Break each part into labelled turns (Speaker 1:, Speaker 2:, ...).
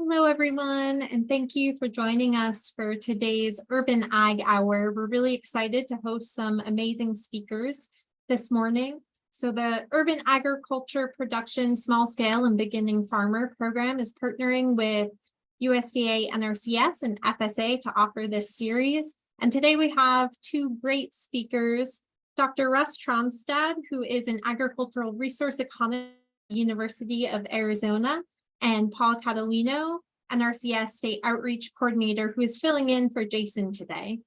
Speaker 1: Hello, everyone, and thank you for joining us for today's Urban Ag Hour. We're really excited to host some amazing speakers this morning. So the Urban Agriculture Production Small Scale and Beginning Farmer Program is partnering with USDA, NRCS, and FSA to offer this series. And today we have two great speakers, Dr. Russ Tronstad, who is an agricultural resource economist at the University of Arizona, and Paul Cattelino, NRCS State Outreach Coordinator, who is filling in for Jason today.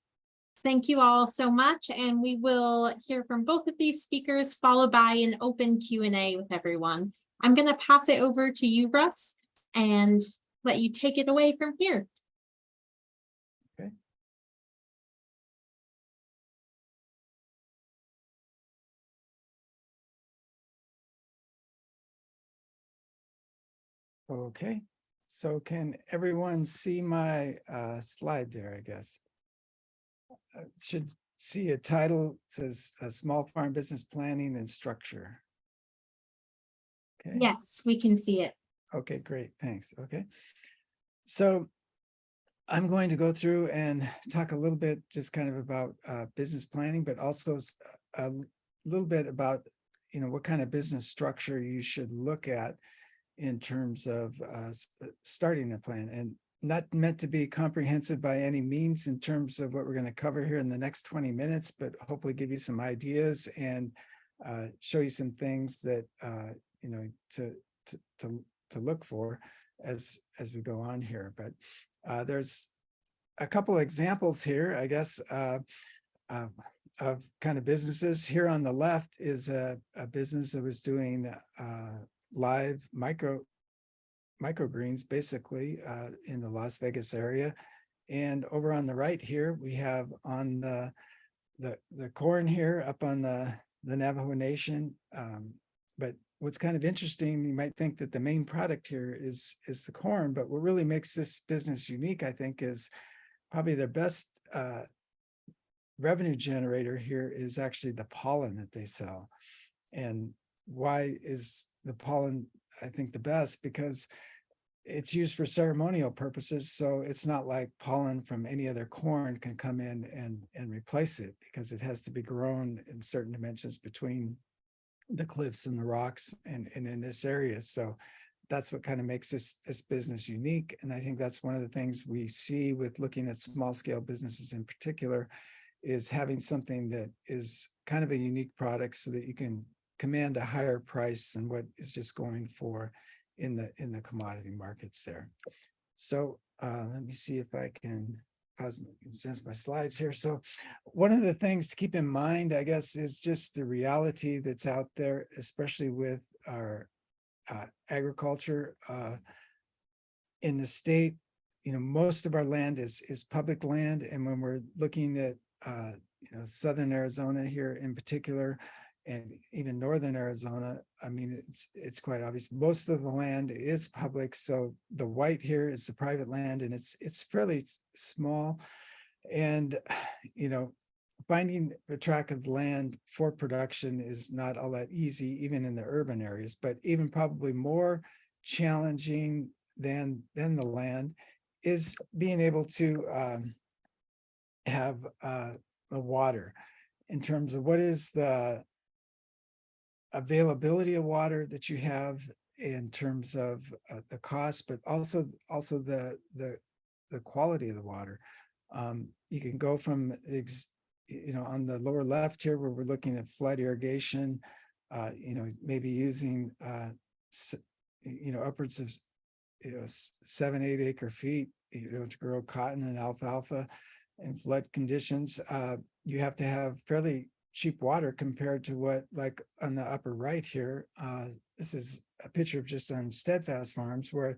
Speaker 1: Thank you all so much, and we will hear from both of these speakers, followed by an open Q&A with everyone. I'm going to pass it over to you, Russ, and let you take it away from here.
Speaker 2: Okay. Okay, so can everyone see my slide there, I guess? Should see a title, it says Small Farm Business Planning and Structure. Okay.
Speaker 1: Yes, we can see it.
Speaker 2: Okay, great, thanks. Okay, so I'm going to go through and talk a little bit just kind of about business planning, but also a little bit about, what kind of business structure you should look at in terms of starting a plan, and not meant to be comprehensive by any means in terms of what we're going to cover here in the next 20 minutes, but hopefully give you some ideas and show you some things that to look for as we go on here. But there's a couple of examples here, I guess, of kind of businesses. Here on the left is a business that was doing live microgreens, basically, in the Las Vegas area. And over on the right here, we have on the corn here up on the Navajo Nation. But what's kind of interesting, you might think that the main product here is the corn, but what really makes this business unique, I think, is probably their best revenue generator here is actually the pollen that they sell. And why is the pollen, I think, the best? Because it's used for ceremonial purposes. So it's not like pollen from any other corn can come in and replace it, because it has to be grown in certain dimensions between the cliffs and the rocks and in this area. So that's what kind of makes this business unique. And I think that's one of the things we see with looking at small scale businesses in particular, is having something that is kind of a unique product so that you can command a higher price than what is just going for in the commodity markets there. So let me see if I can adjust my slides here. So one of the things to keep in mind, I guess, is just the reality that's out there, especially with our agriculture in the state. Most of our land is public land, and when we're looking at southern Arizona here in particular, and even northern Arizona, I mean, it's quite obvious. Most of the land is public. So the white here is the private land, and it's fairly small. And, finding a tract of land for production is not all that easy, even in the urban areas, but even probably more challenging than the land is being able to have the water, in terms of what is the availability of water that you have, in terms of the cost, but also the quality of the water. You can go from on the lower left here, where we're looking at flood irrigation, maybe using upwards of 7-8 acre feet to grow cotton and alfalfa in flood conditions. You have to have fairly cheap water compared to what, like on the upper right here, this is a picture of just on Steadfast Farms, where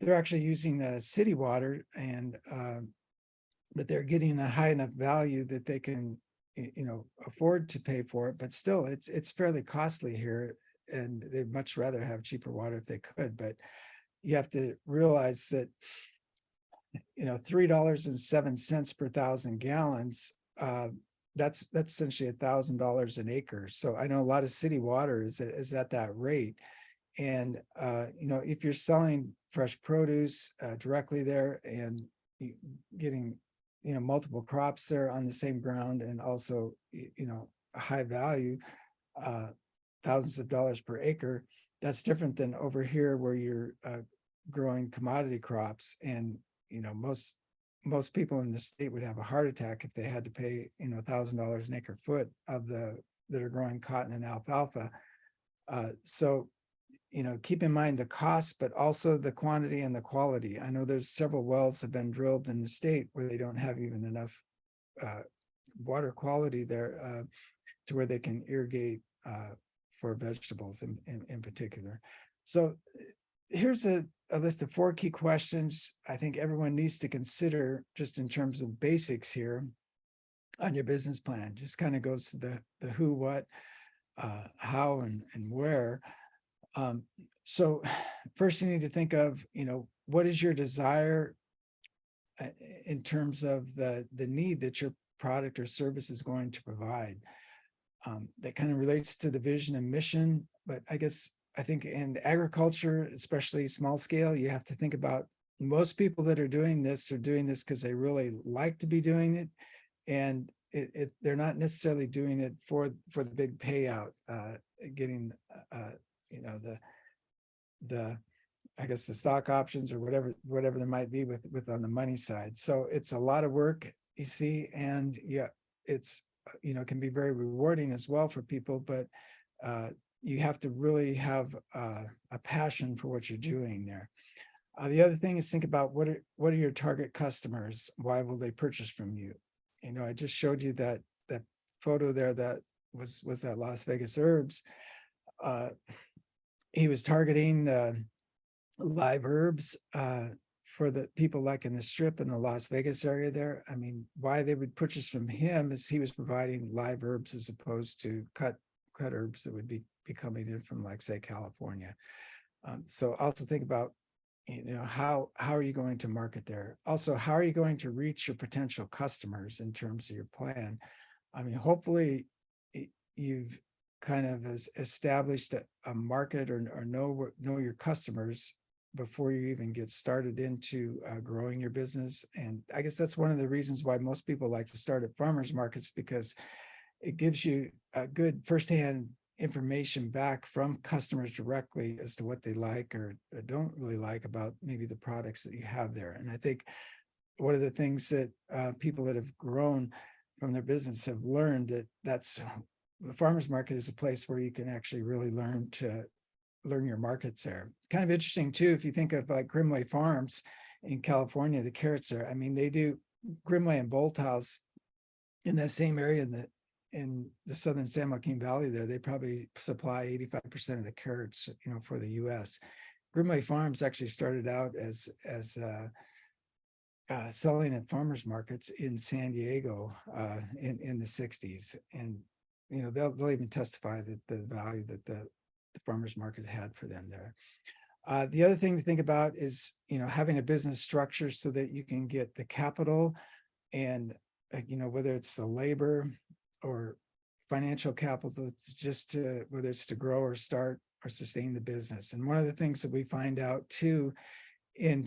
Speaker 2: they're actually using city water, and but they're getting a high enough value that they can afford to pay for it. But still, it's fairly costly here, and they'd much rather have cheaper water if they could. But you have to realize that $3.07 per 1,000 gallons, that's essentially $1,000 an acre. So I know a lot of city water is at that rate. And, if you're selling fresh produce directly there and getting, multiple crops there on the same ground, and also, a high value, uh, thousands of dollars per acre, that's different than over here where you're growing commodity crops. And, most people in the state would have a heart attack if they had to pay, $1,000 an acre foot that are growing cotton and alfalfa. So, keep in mind the cost, but also the quantity and the quality. I know there's several wells have been drilled in the state where they don't have even enough water quality there to where they can irrigate for vegetables in particular. So here's a list of 4 key questions I think everyone needs to consider just in terms of basics here on your business plan. Just kind of goes to the who, what, how, and where. So first you need to think of, what is your desire in terms of the need that your product or service is going to provide. That kind of relates to the vision and mission, but I think in agriculture, especially small scale, you have to think about most people that are doing this because they really like to be doing it. And they're not necessarily doing it for the big payout, getting, the the stock options or whatever there might be with on the money side. So it's a lot of work, you see, and yeah, it's, can be very rewarding as well for people, but you have to really have a passion for what you're doing there. The other thing is think about what are your target customers? Why will they purchase from you? I just showed you that photo there that was that Las Vegas herbs. He was targeting live herbs for the people like in the Strip in the Las Vegas area there. I mean, why they would purchase from him is he was providing live herbs as opposed to cut herbs that would be coming in from, like, say, California. So also think about, how are you going to market there? Also, how are you going to reach your potential customers in terms of your plan? I mean, hopefully you've kind of established a market or know your customers before you even get started into growing your business. And I guess that's one of the reasons why most people like to start at farmers markets, because it gives you a good firsthand information back from customers directly as to what they like or don't really like about maybe the products that you have there. And I think one of the things that people that have grown from their business have learned that's the farmers market is a place where you can actually really learn your markets there. It's kind of interesting too, if you think of like Grimway Farms in California, the carrots there. I mean, they do Grimway and Bolthouse in that same area in the southern San Joaquin Valley there. They probably supply 85% of the carrots, for the US. Grimway Farms actually started out as selling at farmers markets in San Diego in the 60s. And, they'll even testify that the value that the farmers market had for them there. The other thing to think about is, having a business structure so that you can get the capital and, whether it's the labor or financial capital, whether it's to grow or start or sustain the business. And one of the things that we find out too in,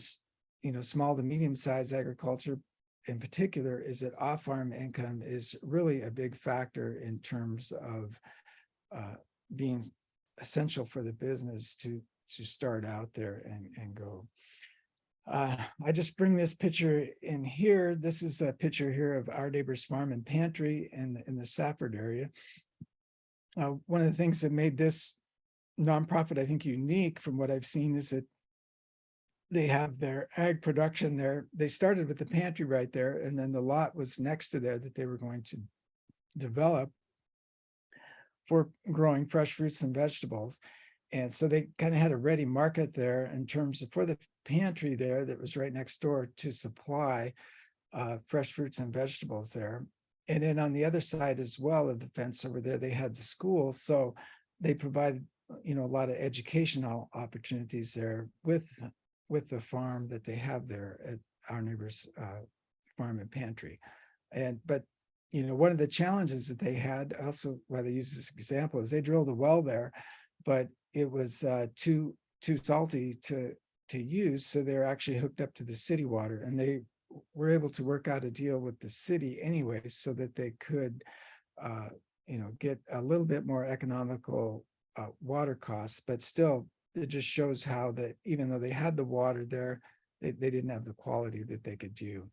Speaker 2: small to medium sized agriculture in particular is that off-farm income is really a big factor in terms of being essential for the business to start out there and go. I just bring this picture in here. This is a picture here of Our Neighbor's Farm and Pantry in the Safford area. One of the things that made this nonprofit, I think, unique from what I've seen is that they have their ag production there. They started with the pantry right there, and then the lot was next to there that they were going to develop for growing fresh fruits and vegetables. And so they kind of had a ready market there in terms of for the pantry there that was right next door to supply fresh fruits and vegetables there. And then on the other side as well of the fence over there, they had the school. So they provided, a lot of educational opportunities there with the farm that they have there at Our Neighbor's Farm and Pantry. But one of the challenges that they had, also why they use this example, is they drilled a well there but it was too salty to use, so they're actually hooked up to the city water, and they were able to work out a deal with the city anyway, so that they could get a little bit more economical water costs. But still, it just shows how that even though they had the water there, they didn't have the quality that they could do.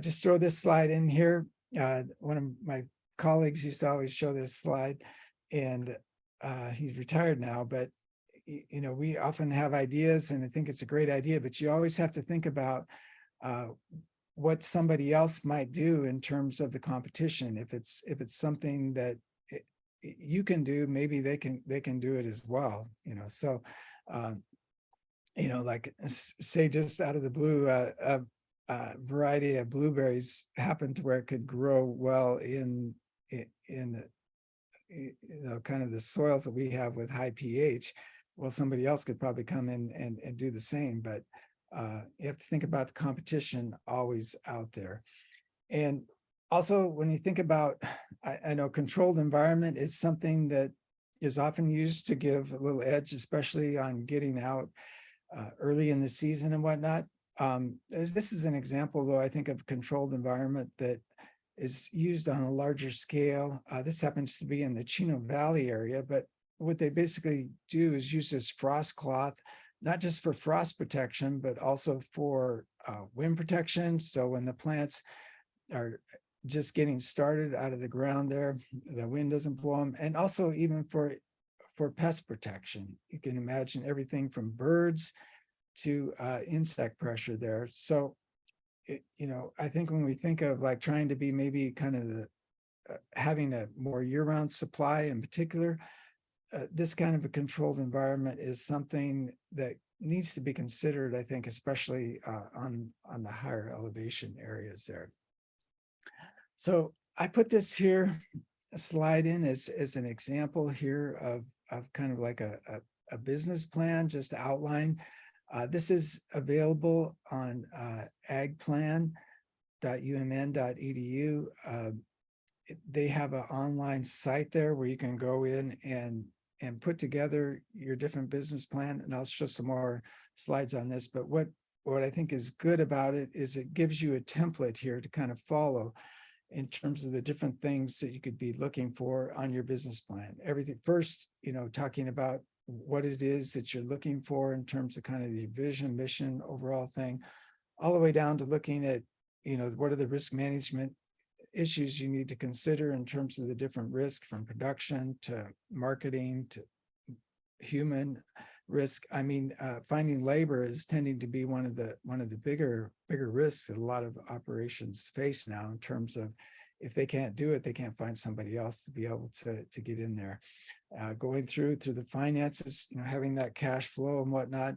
Speaker 2: Just throw this slide in here. One of my colleagues used to always show this slide, and he's retired now, but we often have ideas, and I think it's a great idea, but you always have to think about what somebody else might do in terms of the competition. If it's something that you can do, maybe they can do it as well. So like say just out of the blue, a variety of blueberries happened to where it could grow well in kind of the soils that we have with high pH. Well, somebody else could probably come in and do the same, but you have to think about the competition always out there. And also, when you think about, I know controlled environment is something that is often used to give a little edge, especially on getting out early in the season and whatnot. This is an example, though, I think, of controlled environment that is used on a larger scale. This happens to be in the Chino Valley area, but what they basically do is use this frost cloth, not just for frost protection, but also for wind protection. So when the plants are just getting started out of the ground there, the wind doesn't blow them. And also even for pest protection. You can imagine everything from birds to insect pressure there. So, I think when we think of like trying to be maybe kind of the having a more year-round supply in particular, this kind of a controlled environment is something that needs to be considered, I think, especially on the higher elevation areas there. So I put this here, a slide in as an example here of kind of like a business plan, just to outline. This is available on agplan.umn.edu. They have an online site there where you can go in and put together your different business plan. And I'll show some more slides on this. But what I think is good about it is it gives you a template here to kind of follow in terms of the different things that you could be looking for on your business plan. Everything first, talking about what it is that you're looking for in terms of kind of the vision, mission, overall thing, all the way down to looking at, what are the risk management issues you need to consider in terms of the different risk, from production to marketing to human risk. I mean, finding labor is tending to be one of the bigger risks that a lot of operations face now, in terms of if they can't do it, they can't find somebody else to be able to get in there. Going through the finances, having that cash flow and whatnot,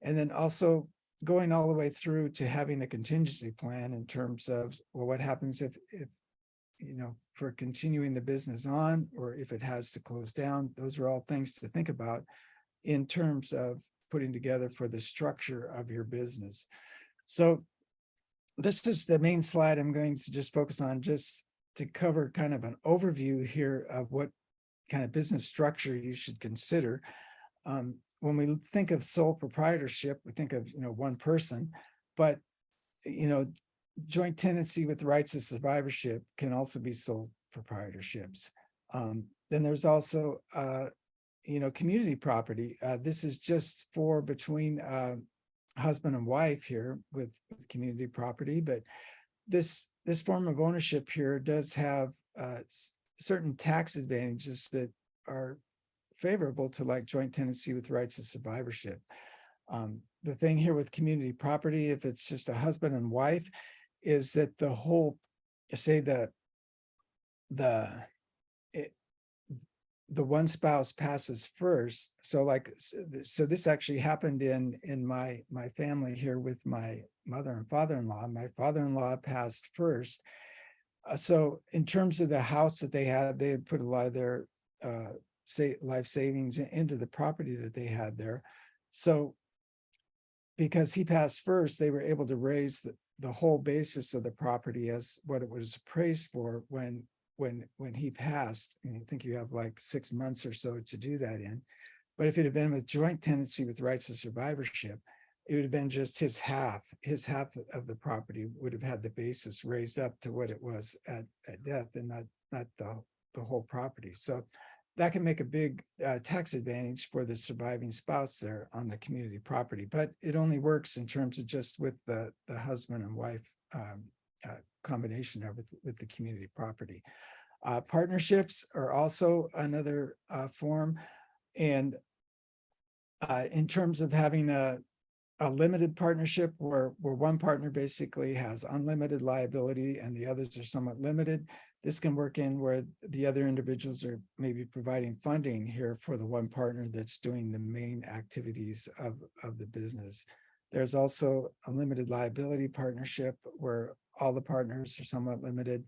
Speaker 2: and then also going all the way through to having a contingency plan in terms of, well, what happens if for continuing the business on, or if it has to close down. Those are all things to think about in terms of putting together for the structure of your business. So this is the main slide I'm going to just focus on, just to cover kind of an overview here of what kind of business structure you should consider. When we think of sole proprietorship, we think of one person, but joint tenancy with rights of survivorship can also be sole proprietorships. Then there's also community property. This is just for between husband and wife here with community property, but this form of ownership here does have certain tax advantages that are favorable to like joint tenancy with rights of survivorship. The thing here with community property, if it's just a husband and wife, is that the whole, say the one spouse passes first. So this actually happened in my family here with my mother and father-in-law. My father-in-law passed first. So in terms of the house that they had put a lot of their life savings into the property that they had there. So because he passed first, they were able to raise the whole basis of the property as what it was appraised for when when he passed, and I think you have like 6 months or so to do that in. But if it had been with joint tenancy with rights of survivorship, it would have been just his half of the property would have had the basis raised up to what it was at death, and not the whole property. So that can make a big tax advantage for the surviving spouse there on the community property, but it only works in terms of just with the husband and wife combination of it with the community property. Partnerships are also another form, and in terms of having a limited partnership where one partner basically has unlimited liability and the others are somewhat limited. This can work in where the other individuals are maybe providing funding here for the one partner that's doing the main activities of the business. There's also a limited liability partnership where all the partners are somewhat limited.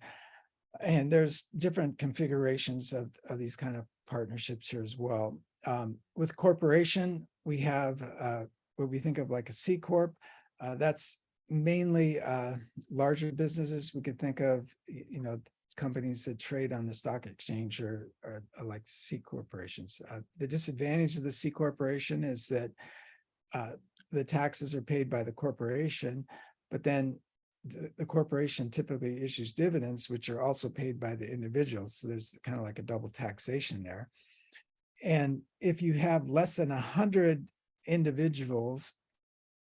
Speaker 2: And there's different configurations of these kind of partnerships here as well. With corporation, we have what we think of like a C Corp. That's mainly larger businesses. We could think of, companies that trade on the stock exchange are like C corporations. The disadvantage of the C corporation is that the taxes are paid by the corporation, but then the corporation typically issues dividends, which are also paid by the individuals. So there's kind of like a double taxation there. And if you have less than 100 individuals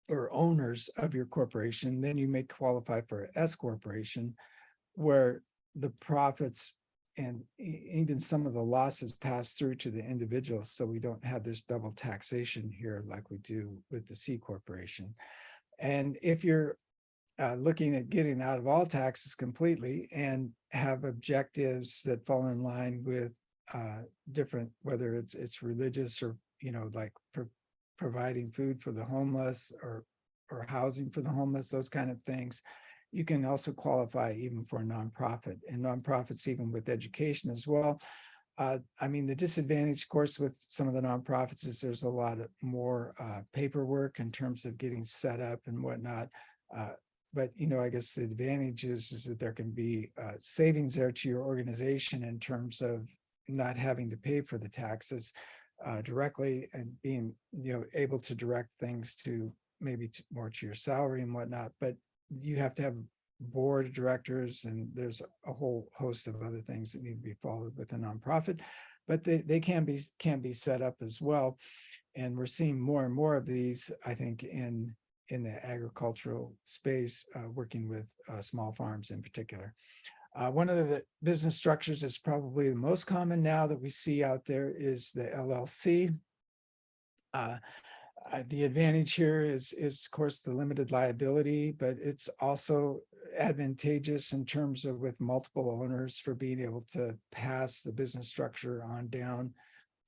Speaker 2: or owners of your corporation, then you may qualify for an S corporation, where the profits and even some of the losses pass through to the individuals. So we don't have this double taxation here like we do with the C corporation. And if you're looking at getting out of all taxes completely and have objectives that fall in line with different, whether it's religious or, like providing food for the homeless or housing for the homeless, those kind of things, you can also qualify even for a nonprofit, and nonprofits even with education as well. The disadvantage, of course, with some of the nonprofits is there's a lot of more paperwork in terms of getting set up and whatnot. But, I guess the advantage is that there can be savings there to your organization in terms of not having to pay for the taxes directly, and being, able to direct things to maybe more to your salary and whatnot. But you have to have board of directors, and there's a whole host of other things that need to be followed with a nonprofit, but they can be set up as well. And we're seeing more and more of these, I think, in the agricultural space, working with small farms in particular. One of the business structures that's probably the most common now that we see out there is the LLC. The advantage here is of course the limited liability, but it's also advantageous in terms of with multiple owners for being able to pass the business structure on down,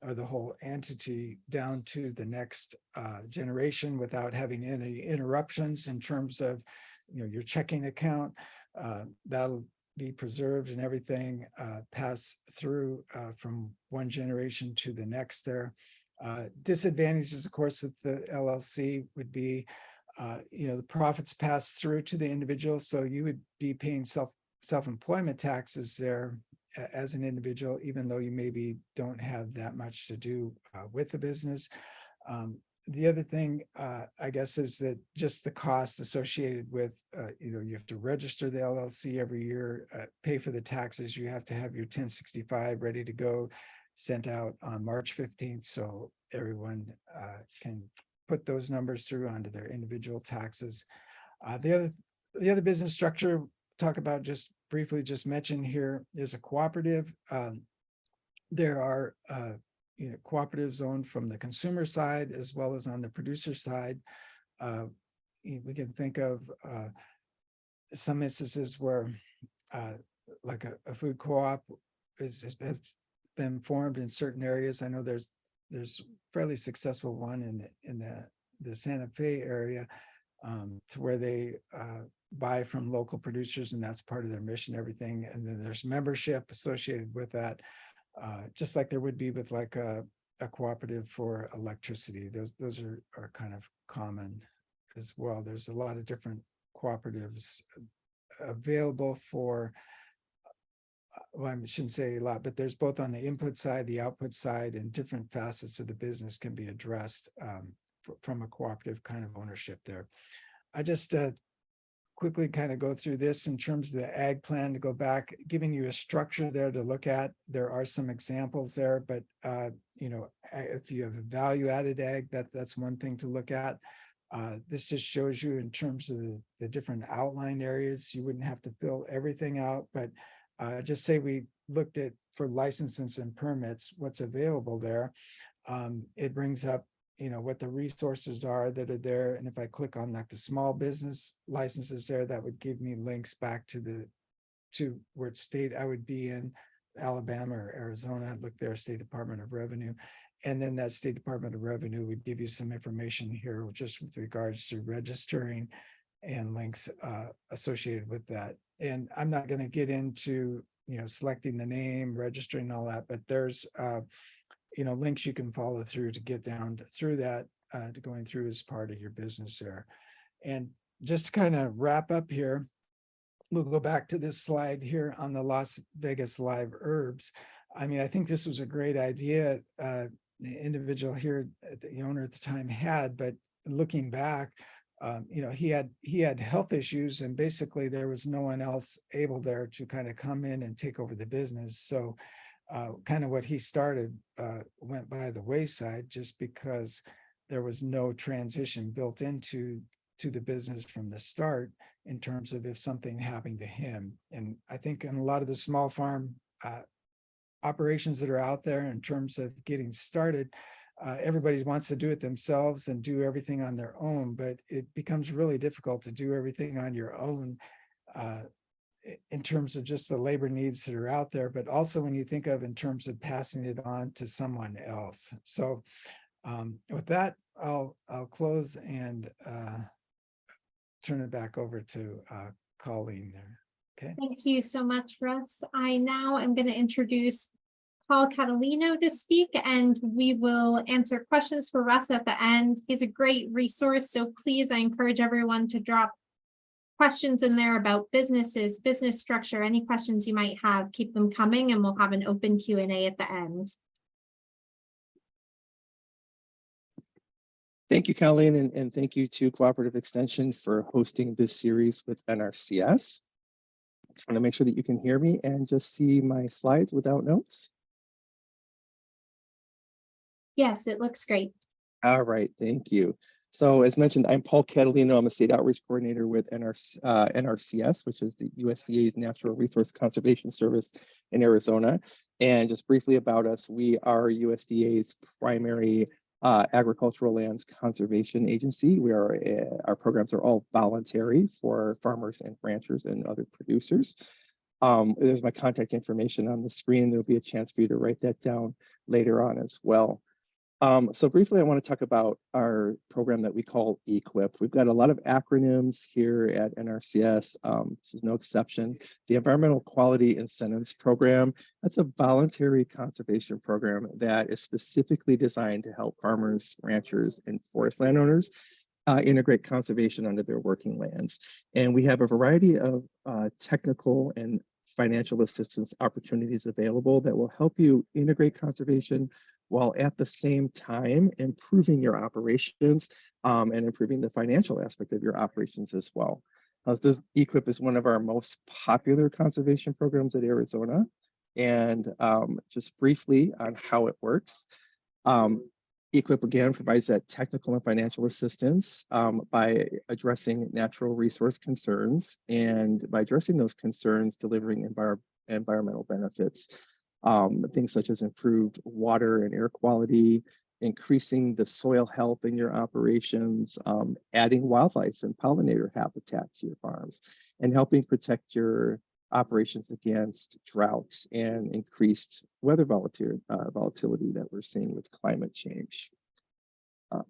Speaker 2: or the whole entity down to the next generation without having any interruptions in terms of, your checking account. That'll be preserved and everything pass through from one generation to the next there. Disadvantages, of course, with the LLC would be, the profits pass through to the individual. So you would be paying self-employment taxes there as an individual, even though you maybe don't have that much to do with the business. The other thing, I guess, is that just the cost associated with, you have to register the LLC every year, pay for the taxes. You have to have your 1065 ready to go, sent out on March 15th. So everyone can put those numbers through onto their individual taxes. The other business structure, talk about just briefly, just mention here, is a cooperative. There are cooperatives owned from the consumer side as well as on the producer side. We can think of some instances where like a food co-op has been formed in certain areas. I know there's fairly successful one in the Santa Fe area, to where they buy from local producers, and that's part of their mission, everything. And then there's membership associated with that, just like there would be with like a cooperative for electricity. Those are kind of common as well. There's a lot of different cooperatives available for well, I shouldn't say a lot, but there's both on the input side, the output side, and different facets of the business can be addressed from a cooperative kind of ownership there. I just quickly kind of go through this in terms of the ag plan, to go back, giving you a structure there to look at. There are some examples there, but you know, if you have a value added ag, that's one thing to look at. This just shows you in terms of the different outline areas. You wouldn't have to fill everything out, but just say we looked at for licenses and permits, what's available there. It brings up, you know, what the resources are that are there. And if I click on like the small business licenses there, that would give me links back to what state I would be in, Alabama or Arizona. I'd look there, State Department of Revenue. And then that State Department of Revenue would give you some information here just with regards to registering and links associated with that. And I'm not going to get into, you know, selecting the name, registering, all that, but there's you know, links you can follow through to get down through that, to going through as part of your business there. And just to kind of wrap up here, we'll go back to this slide here on the Las Vegas Live Herbs. I mean, I think this was a great idea. The individual here, the owner at the time had, but looking back, you know, he had health issues, and basically there was no one else able there to kind of come in and take over the business. So kind of what he started went by the wayside, just because there was no transition built into the business from the start in terms of if something happened to him. And I think in a lot of the small farm operations that are out there in terms of getting started, everybody wants to do it themselves and do everything on their own, but it becomes really difficult to do everything on your own in terms of just the labor needs that are out there, but also when you think of in terms of passing it on to someone else. So with that, I'll close and turn it back over to Colleen there. Okay.
Speaker 1: Thank you so much, Russ. I now am going to introduce Paul Cattelino to speak, and we will answer questions for Russ at the end. He's a great resource, so please, I encourage everyone to drop questions in there about businesses, business structure, any questions you might have, keep them coming, and we'll have an open Q&A at the end.
Speaker 3: Thank you, Colleen, and thank you to Cooperative Extension for hosting this series with NRCS. I just want to make sure that you can hear me and just see my slides without notes.
Speaker 1: Yes, it looks great.
Speaker 3: All right, thank you. So as mentioned, I'm Paul Cattelino. I'm a state outreach coordinator with NRCS, which is the USDA's Natural Resource Conservation Service in Arizona. And just briefly about us, we are USDA's primary agricultural lands conservation agency. Our programs are all voluntary for farmers and ranchers and other producers. There's my contact information on the screen. There'll be a chance for you to write that down later on as well. So briefly, I want to talk about our program that we call EQIP. We've got a lot of acronyms here at NRCS. This is no exception. The Environmental Quality Incentives Program, that's a voluntary conservation program that is specifically designed to help farmers, ranchers, and forest landowners integrate conservation under their working lands. And we have a variety of technical and financial assistance opportunities available that will help you integrate conservation while at the same time improving your operations and improving the financial aspect of your operations as well. This EQIP is one of our most popular conservation programs at Arizona. And just briefly on how it works, EQIP again provides that technical and financial assistance by addressing natural resource concerns, and by addressing those concerns, delivering environmental benefits. Things such as improved water and air quality, increasing the soil health in your operations, adding wildlife and pollinator habitat to your farms, and helping protect your operations against droughts and increased weather volatility that we're seeing with climate change.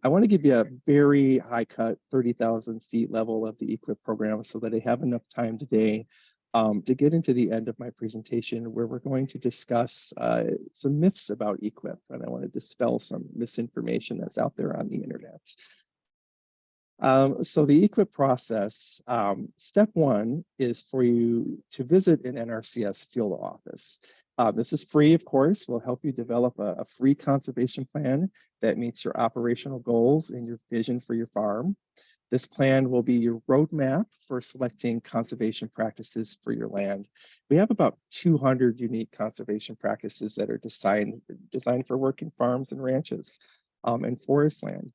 Speaker 3: I want to give you a very high cut 30,000 feet level of the EQIP program so that I have enough time today to get into the end of my presentation, where we're going to discuss some myths about EQIP, and I want to dispel some misinformation that's out there on the internet. So the EQIP process, step one is for you to visit an NRCS field office. This is free, of course. We'll help you develop a free conservation plan that meets your operational goals and your vision for your farm. This plan will be your roadmap for selecting conservation practices for your land. We have about 200 unique conservation practices that are designed for working farms and ranches and forest land.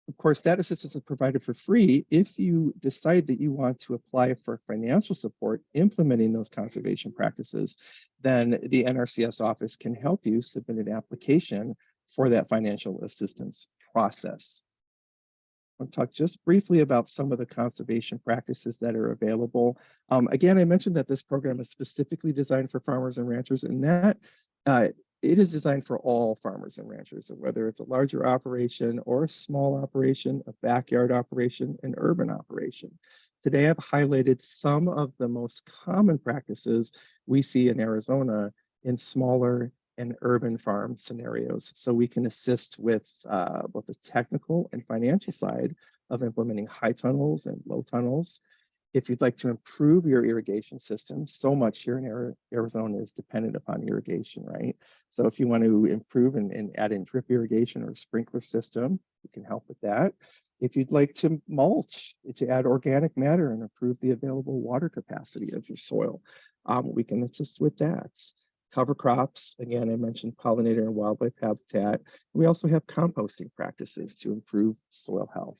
Speaker 3: Of course, that assistance is provided for free if you decide that you want to apply for financial support implementing those conservation practices. Then the NRCS office can help you submit an application for that financial assistance process. I'll talk just briefly about some of the conservation practices that are available. Again, I mentioned that this program is specifically designed for farmers and ranchers, and that it is designed for all farmers and ranchers, so whether it's a larger operation or a small operation, a backyard operation, an urban operation. Today, I've highlighted some of the most common practices we see in Arizona in smaller and urban farm scenarios, so we can assist with both the technical and financial side of implementing high tunnels and low tunnels. If you'd like to improve your irrigation system, so much here in Arizona is dependent upon irrigation, right? So if you want to improve and add in drip irrigation or a sprinkler system, we can help with that. If you'd like to mulch, to add organic matter and improve the available water capacity of your soil, we can assist with that. Cover crops, again, I mentioned pollinator and wildlife habitat. We also have composting practices to improve soil health.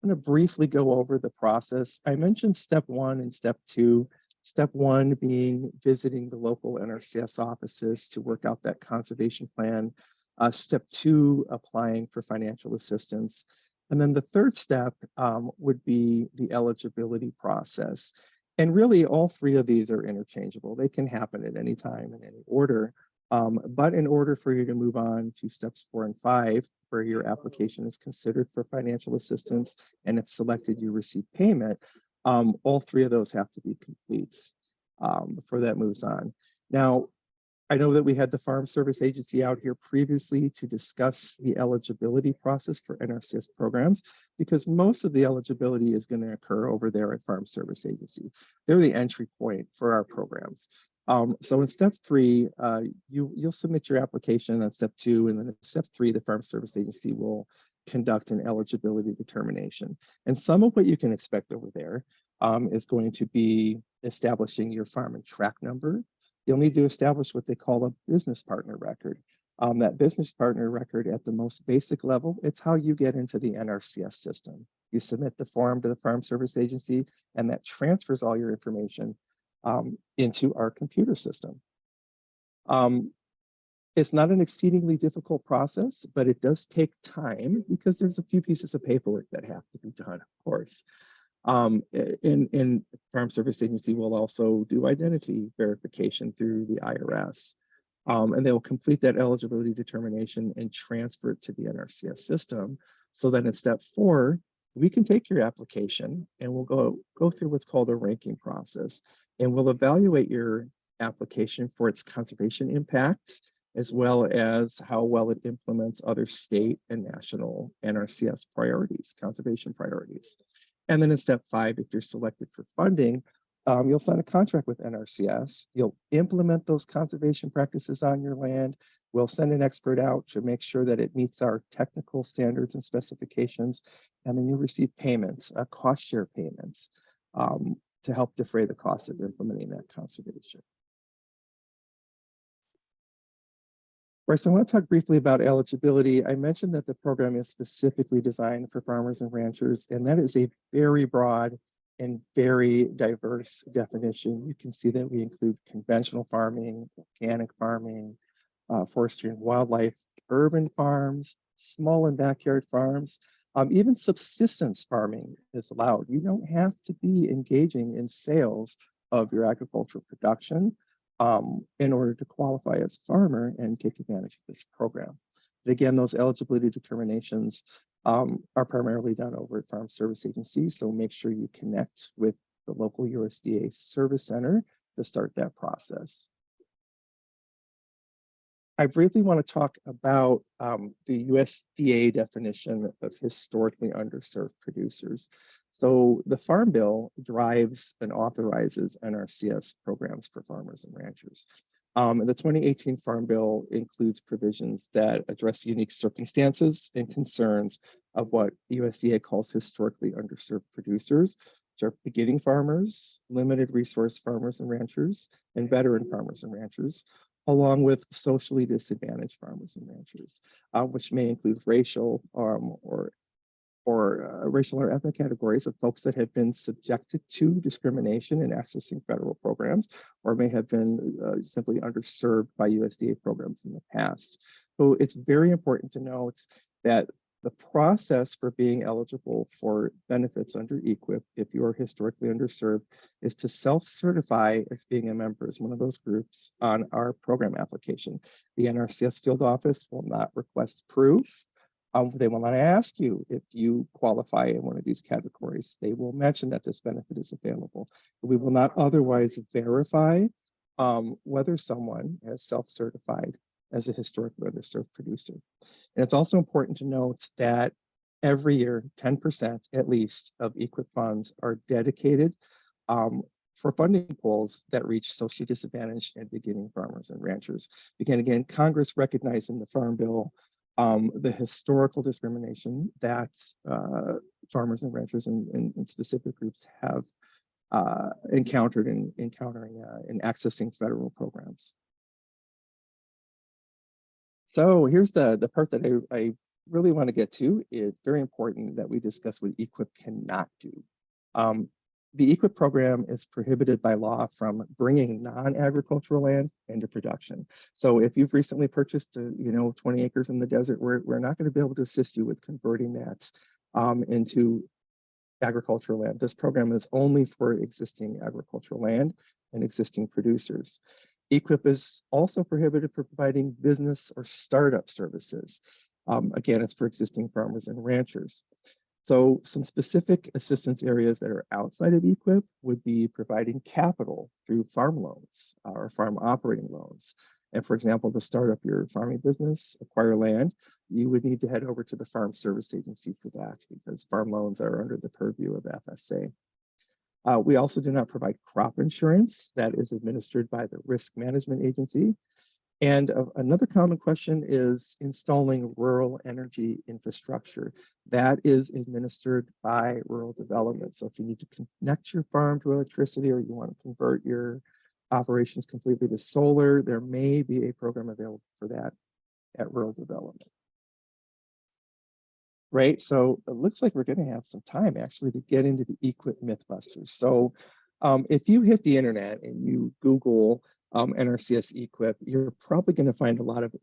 Speaker 3: I'm going to briefly go over the process. I mentioned step one and step two. Step one being visiting the local NRCS offices to work out that conservation plan. Step two, applying for financial assistance. And then the third step would be the eligibility process. And really, all three of these are interchangeable. They can happen at any time in any order. But in order for you to move on to steps 4 and 5, where your application is considered for financial assistance, and if selected, you receive payment, all three of those have to be complete before that moves on. Now, I know that we had the Farm Service Agency out here previously to discuss the eligibility process for NRCS programs, because most of the eligibility is going to occur over there at Farm Service Agency. They're the entry point for our programs. So in step 3, you'll submit your application on step 2, and then in step 3, the Farm Service Agency will conduct an eligibility determination. And some of what you can expect over there is going to be establishing your farm and track number. You'll need to establish what they call a business partner record. That business partner record at the most basic level, it's how you get into the NRCS system. You submit the form to the Farm Service Agency, and that transfers all your information into our computer system. It's not an exceedingly difficult process, but it does take time because there's a few pieces of paperwork that have to be done, of course. In Farm Service Agency will also do identity verification through the IRS. And they will complete that eligibility determination and transfer it to the NRCS system. So then in step 4, we can take your application and we'll go through what's called a ranking process. And we'll evaluate your application for its conservation impact, as well as how well it implements other state and national NRCS priorities, conservation priorities. And then in step 5, if you're selected for funding, you'll sign a contract with NRCS. You'll implement those conservation practices on your land. We'll send an expert out to make sure that it meets our technical standards and specifications. And then you'll receive payments, cost share payments, to help defray the cost of implementing that conservation. First, I want to talk briefly about eligibility. I mentioned that the program is specifically designed for farmers and ranchers, and that is a very broad and very diverse definition. You can see that we include conventional farming, organic farming, forestry and wildlife, urban farms, small and backyard farms, even subsistence farming is allowed. You don't have to be engaging in sales of your agricultural production in order to qualify as a farmer and take advantage of this program. But again, those eligibility determinations are primarily done over at Farm Service Agency, so make sure you connect with the local USDA Service Center to start that process. I briefly want to talk about the USDA definition of historically underserved producers. So the Farm Bill drives and authorizes NRCS programs for farmers and ranchers. And the 2018 Farm Bill includes provisions that address unique circumstances and concerns of what USDA calls historically underserved producers, which are beginning farmers, limited resource farmers and ranchers, and veteran farmers and ranchers, along with socially disadvantaged farmers and ranchers, which may include racial or racial or ethnic categories of folks that have been subjected to discrimination in accessing federal programs, or may have been simply underserved by USDA programs in the past. So it's very important to note that the process for being eligible for benefits under EQIP, if you are historically underserved, is to self-certify as being a member as one of those groups on our program application. The NRCS field office will not request proof. They will not ask you if you qualify in one of these categories. They will mention that this benefit is available. We will not otherwise verify whether someone has self-certified as a historically underserved producer. And it's also important to note that every year, 10% at least of EQIP funds are dedicated for funding pools that reach socially disadvantaged and beginning farmers and ranchers. Again, Congress recognized in the Farm Bill the historical discrimination that farmers and ranchers and specific groups have encountered in accessing federal programs. So here's the part that I really want to get to. It's very important that we discuss what EQIP cannot do. The EQIP program is prohibited by law from bringing non-agricultural land into production. So if you've recently purchased 20 acres in the desert, we're not going to be able to assist you with converting that into agricultural land. This program is only for existing agricultural land and existing producers. EQIP is also prohibited for providing business or startup services. Again, it's for existing farmers and ranchers. So some specific assistance areas that are outside of EQIP would be providing capital through farm loans or farm operating loans. And for example, to start up your farming business, acquire land, you would need to head over to the Farm Service Agency for that because farm loans are under the purview of FSA. We also do not provide crop insurance that is administered by the Risk Management Agency. And another common question is installing rural energy infrastructure. That is administered by rural development. So if you need to connect your farm to electricity or you want to convert your operations completely to solar, there may be a program available for that at rural development. Right, so it looks like we're going to have some time actually to get into the EQIP Mythbusters. So if you hit the internet and you Google NRCS EQIP, you're probably going to find a lot of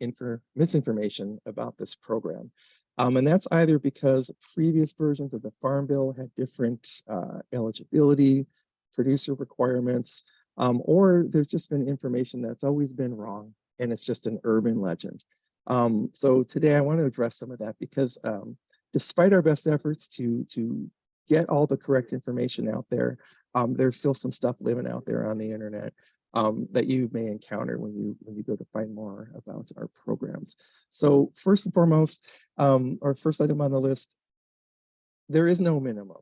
Speaker 3: misinformation about this program. And that's either because previous versions of the Farm Bill had different eligibility, producer requirements, or there's just been information that's always been wrong and it's just an urban legend. So today I want to address some of that because despite our best efforts to get all the correct information out there, there's still some stuff living out there on the internet that you may encounter when you go to find more about our programs. So first and foremost, our first item on the list, there is no minimum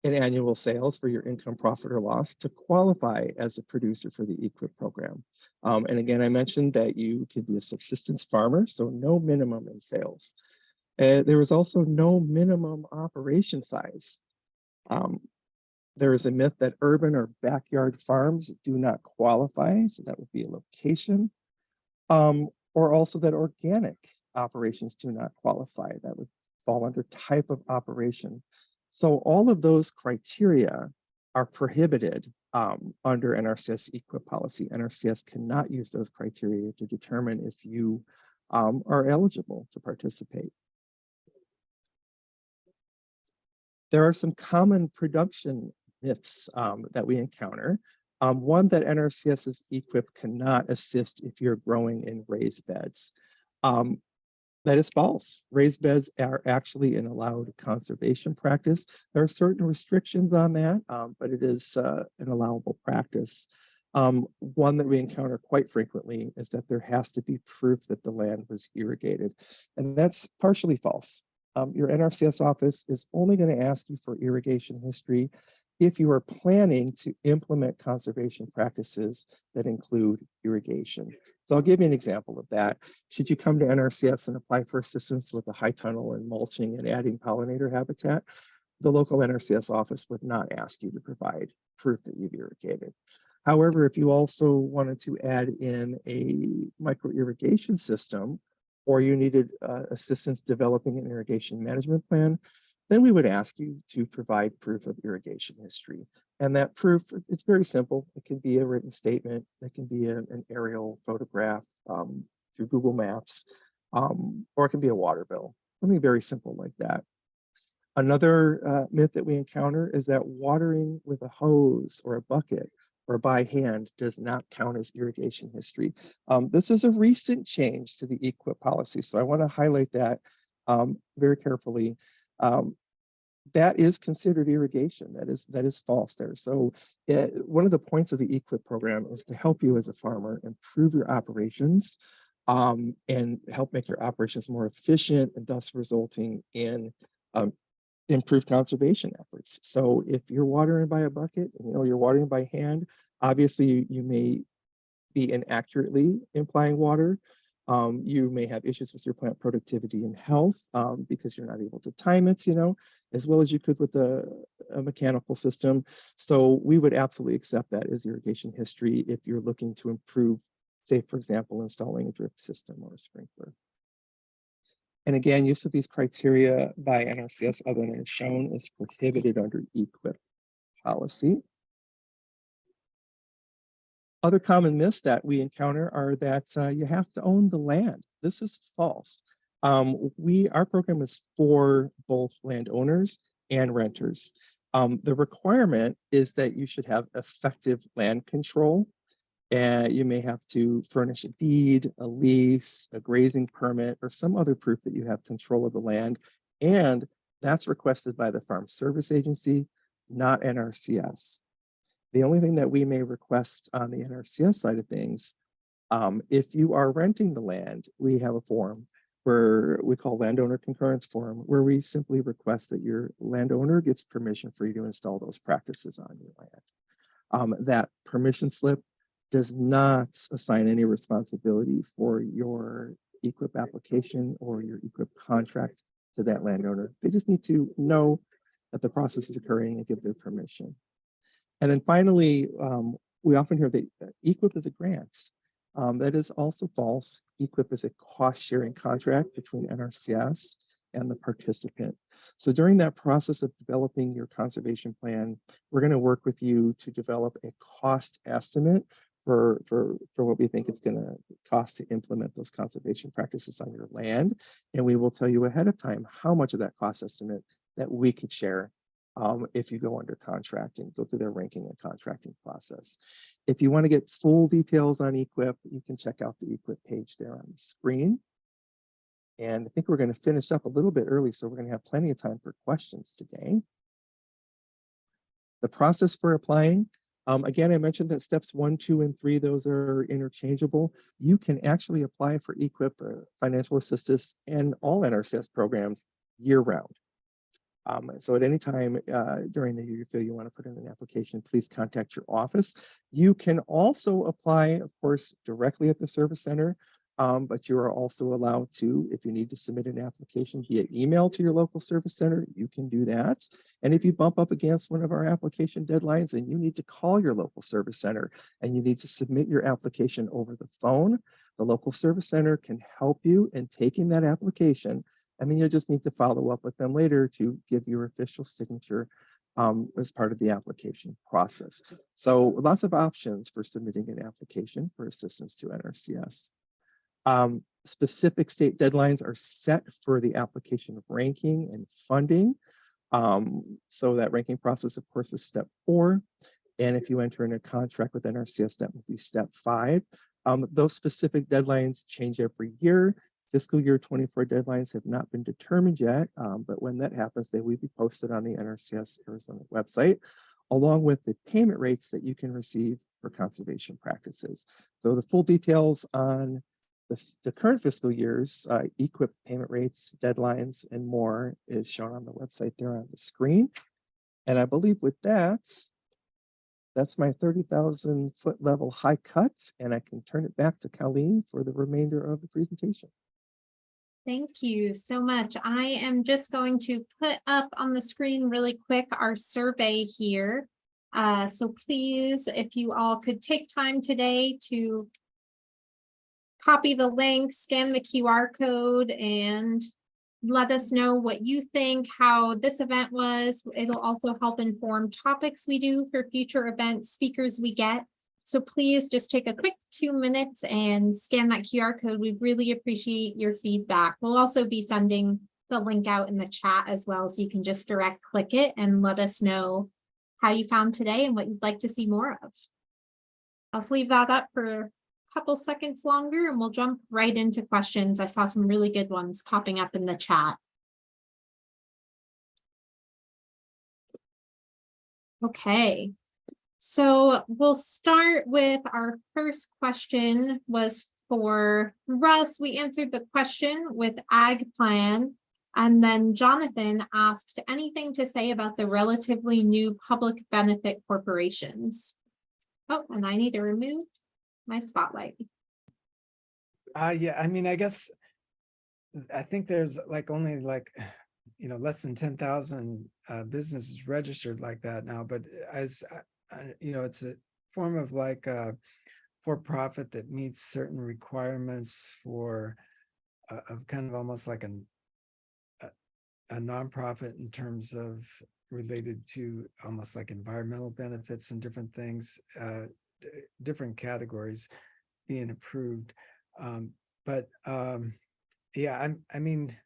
Speaker 3: in annual sales for your income, profit, or loss to qualify as a producer for the EQIP program. And again, I mentioned that you can be a subsistence farmer, so no minimum in sales. There is also no minimum operation size. There is a myth that urban or backyard farms do not qualify, so that would be a location, or also that organic operations do not qualify. That would fall under type of operation. So all of those criteria are prohibited under NRCS EQIP policy. NRCS cannot use those criteria to determine if you are eligible to participate. There are some common production myths that we encounter. One, that NRCS's EQIP cannot assist if you're growing in raised beds. That is false. Raised beds are actually an allowed conservation practice. There are certain restrictions on that, but it is an allowable practice. One that we encounter quite frequently is that there has to be proof that the land was irrigated, and that's partially false. Your NRCS office is only going to ask you for irrigation history if you are planning to implement conservation practices that include irrigation. So I'll give you an example of that. Should you come to NRCS and apply for assistance with a high tunnel and mulching and adding pollinator habitat, the local NRCS office would not ask you to provide proof that you've irrigated. However, if you also wanted to add in a micro irrigation system, or you needed assistance developing an irrigation management plan, then we would ask you to provide proof of irrigation history. And that proof, it's very simple. It can be a written statement. It can be an aerial photograph through Google Maps, or it can be a water bill. Something very simple like that. Another myth that we encounter is that watering with a hose or a bucket or by hand does not count as irrigation history. This is a recent change to the EQIP policy, so I want to highlight that very carefully. That is considered irrigation. That is false there. So one of the points of the EQIP program is to help you as a farmer improve your operations and help make your operations more efficient, and thus resulting in improved conservation efforts. So if you're watering by a bucket, you're watering by hand, obviously you may be inaccurately implying water. You may have issues with your plant productivity and health because you're not able to time it, as well as you could with a mechanical system. So we would absolutely accept that as irrigation history if you're looking to improve, say, for example, installing a drip system or a sprinkler. And again, use of these criteria by NRCS other than is shown is prohibited under EQIP policy. Other common myths that we encounter are that you have to own the land. This is false. Our program is for both landowners and renters. The requirement is that you should have effective land control. And you may have to furnish a deed, a lease, a grazing permit, or some other proof that you have control of the land. And that's requested by the Farm Service Agency, not NRCS. The only thing that we may request on the NRCS side of things, if you are renting the land, we have a form where we call landowner concurrence form, where we simply request that your landowner gets permission for you to install those practices on your land. That permission slip does not assign any responsibility for your EQIP application or your EQIP contract to that landowner. They just need to know that the process is occurring and give their permission. And then finally, we often hear that EQIP is a grant. That is also false. EQIP is a cost-sharing contract between NRCS and the participant. So during that process of developing your conservation plan, we're going to work with you to develop a cost estimate for what we think it's going to cost to implement those conservation practices on your land. And we will tell you ahead of time how much of that cost estimate that we could share if you go under contract and go through their ranking and contracting process. If you want to get full details on EQIP, you can check out the EQIP page there on the screen. And I think we're going to finish up a little bit early, so we're going to have plenty of time for questions today. The process for applying, again, I mentioned that steps 1, 2, and 3, those are interchangeable. You can actually apply for EQIP, financial assistance, and all NRCS programs year-round. So at any time during the year you feel you want to put in an application, please contact your office. You can also apply, of course, directly at the service center, but you are also allowed to, if you need to submit an application via email to your local service center, you can do that. And if you bump up against one of our application deadlines and you need to call your local service center and you need to submit your application over the phone, the local service center can help you in taking that application. I mean, you just need to follow up with them later to give your official signature as part of the application process. So lots of options for submitting an application for assistance to NRCS. Specific state deadlines are set for the application ranking and funding. So that ranking process, of course, is step 4. And if you enter in a contract with NRCS, that would be step 5. Those specific deadlines change every year. Fiscal year 24 deadlines have not been determined yet, but when that happens, they will be posted on the NRCS Arizona website, along with the payment rates that you can receive for conservation practices. So the full details on the current fiscal year's EQIP payment rates, deadlines, and more is shown on the website there on the screen. And I believe with that, that's my 30,000 foot level high cut, and I can turn it back to Colleen for the remainder of the presentation.
Speaker 1: Thank you so much. I am just going to put up on the screen really quick our survey here. So please, if you all could take time today to copy the link, scan the QR code, and let us know what you think, how this event was. It'll also help inform topics we do for future events, speakers we get. So please just take a quick 2 minutes and scan that QR code. We really appreciate your feedback. We'll also be sending the link out in the chat as well, so you can just direct click it and let us know how you found today and what you'd like to see more of. I'll just leave that up for a couple seconds longer and we'll jump right into questions. I saw some really good ones popping up in the chat. Okay. So we'll start with our first question was for Russ. We answered the question with Ag Plan. And then Jonathan asked anything to say about the relatively new public benefit corporations. Oh, and I need to remove my spotlight.
Speaker 2: Yeah, I mean, I guess I think there's only less than 10,000 businesses registered like that now, but as it's a form of for-profit that meets certain requirements for of kind of almost like a nonprofit in terms of related to almost like environmental benefits and different things, different categories being approved. Yeah, I mean,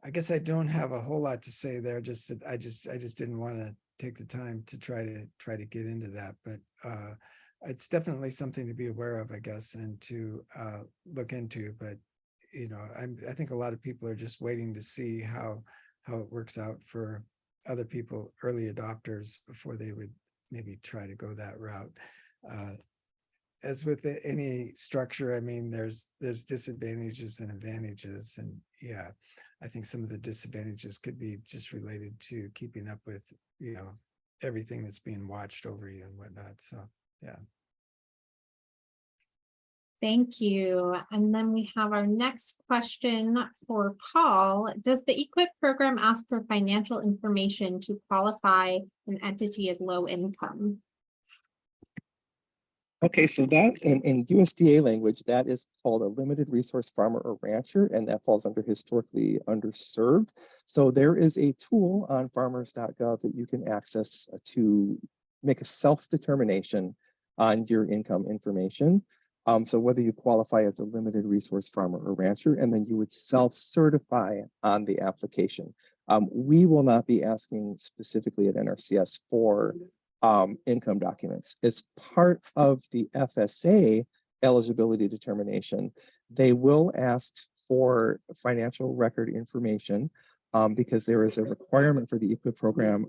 Speaker 2: I guess I don't have a whole lot to say there. Just that I just didn't want to take the time to try to get into that. But it's definitely something to be aware of, I guess, and to look into. But I think a lot of people are just waiting to see how it works out for other people, early adopters, before they would maybe try to go that route. As with any structure, I mean, there's disadvantages and advantages, and yeah, I think some of the disadvantages could be just related to keeping up with everything that's being watched over you and whatnot. So yeah.
Speaker 1: Thank you. And then we have our next question for Paul. Does the EQIP program ask for financial information to qualify an entity as low income?
Speaker 3: Okay, so that in USDA language, that is called a limited resource farmer or rancher, and that falls under historically underserved. So there is a tool on farmers.gov that you can access to make a self-determination on your income information. So whether you qualify as a limited resource farmer or rancher, and then you would self-certify on the application. We will not be asking specifically at NRCS for income documents. As part of the FSA eligibility determination, they will ask for financial record information because there is a requirement for the EQIP program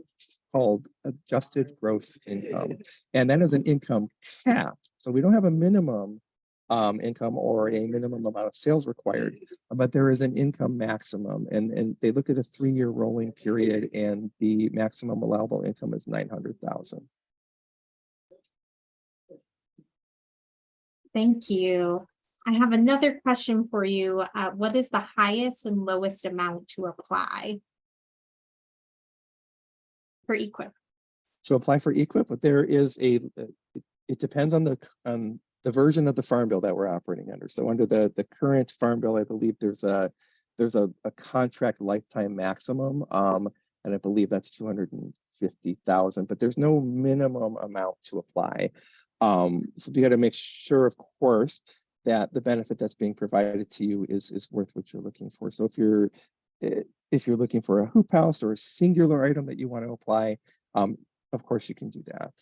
Speaker 3: called adjusted gross income. And that is an income cap. So we don't have a minimum income or a minimum amount of sales required, but there is an income maximum, and they look at a 3-year rolling period, and the maximum allowable income is $900,000.
Speaker 1: Thank you. I have another question for you. What is the highest and lowest amount to apply for EQIP?
Speaker 3: To apply for EQIP, but there is it depends on the version of the farm bill that we're operating under. So under the current farm bill, I believe there's a contract lifetime maximum, and I believe that's $250,000, but there's no minimum amount to apply. So you got to make sure, of course, that the benefit that's being provided to you is worth what you're looking for. So if you're looking for a hoop house or a singular item that you want to apply, of course you can do that.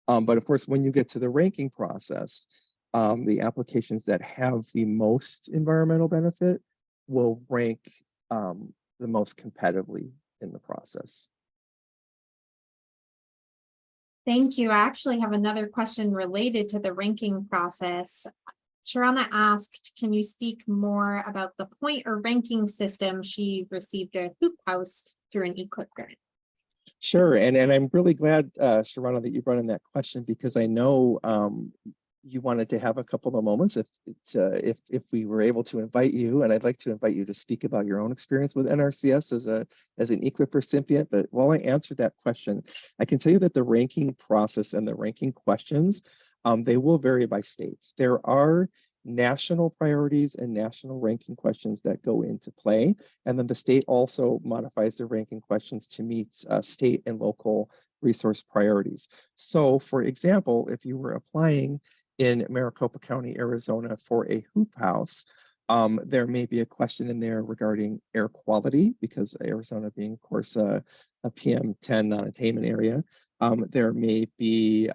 Speaker 3: But of course, when you get to the ranking process, the applications that have the most environmental benefit will rank the most competitively in the process.
Speaker 1: Thank you. I actually have another question related to the ranking process. Sharana asked, can you speak more about the point or ranking system she received a hoop house through an EQIP grant?
Speaker 3: Sure, and I'm really glad, Sharana, that you brought in that question, because I know you wanted to have a couple of moments if we were able to invite you, and I'd like to invite you to speak about your own experience with NRCS as an EQIP recipient. But while I answer that question, I can tell you that the ranking process and the ranking questions, they will vary by states. There are national priorities and national ranking questions that go into play. And then the state also modifies their ranking questions to meet state and local resource priorities. So for example, if you were applying in Maricopa County, Arizona for a hoop house, there may be a question in there regarding air quality, because Arizona being, of course, a PM10 non-attainment area. There may be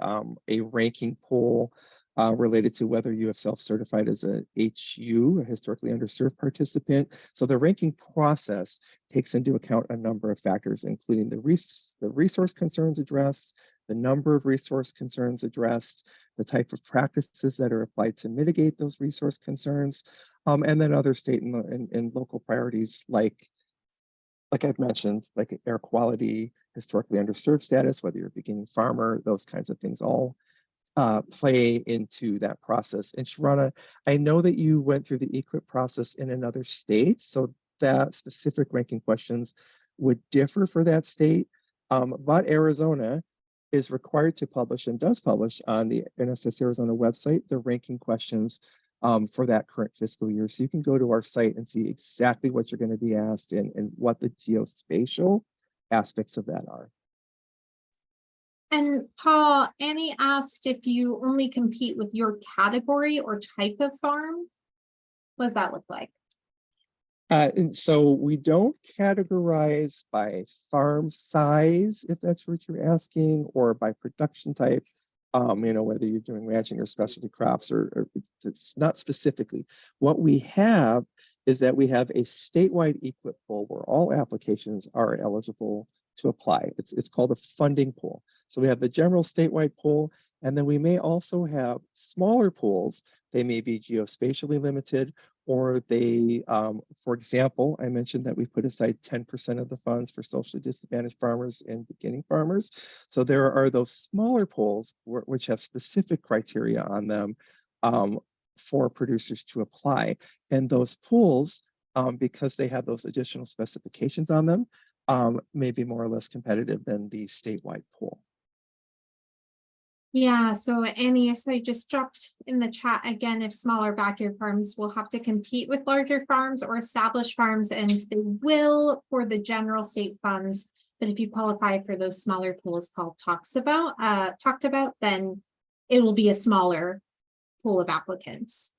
Speaker 3: a ranking poll related to whether you have self-certified as a HU, a historically underserved participant. So the ranking process takes into account a number of factors, including the resource concerns addressed, the number of resource concerns addressed, the type of practices that are applied to mitigate those resource concerns, and then other state and local priorities like I've mentioned, like air quality, historically underserved status, whether you're a beginning farmer, those kinds of things all play into that process. And Sharana, I know that you went through the EQIP process in another state, so that specific ranking questions would differ for that state. But Arizona is required to publish and does publish on the NRCS Arizona website the ranking questions for that current fiscal year. So you can go to our site and see exactly what you're going to be asked and what the geospatial aspects of that are.
Speaker 1: And Paul, Annie asked if you only compete with your category or type of farm. What does that look like?
Speaker 3: And so we don't categorize by farm size, if that's what you're asking, or by production type. Whether you're doing ranching or specialty crops, or it's not specifically. What we have is that we have a statewide EQIP pool where all applications are eligible to apply. It's called a funding pool. So we have the general statewide pool, and then we may also have smaller pools. They may be geospatially limited, or they, for example, I mentioned that we put aside 10% of the funds for socially disadvantaged farmers and beginning farmers. So there are those smaller pools which have specific criteria on them for producers to apply. And those pools, because they have those additional specifications on them, may be more or less competitive than the statewide pool.
Speaker 1: Yeah, so Annie, so I just dropped in the chat again, if smaller backyard farms will have to compete with larger farms or established farms, and they will for the general state funds. But if you qualify for those smaller pools Paul talked about, then it will be a smaller pool of applicants.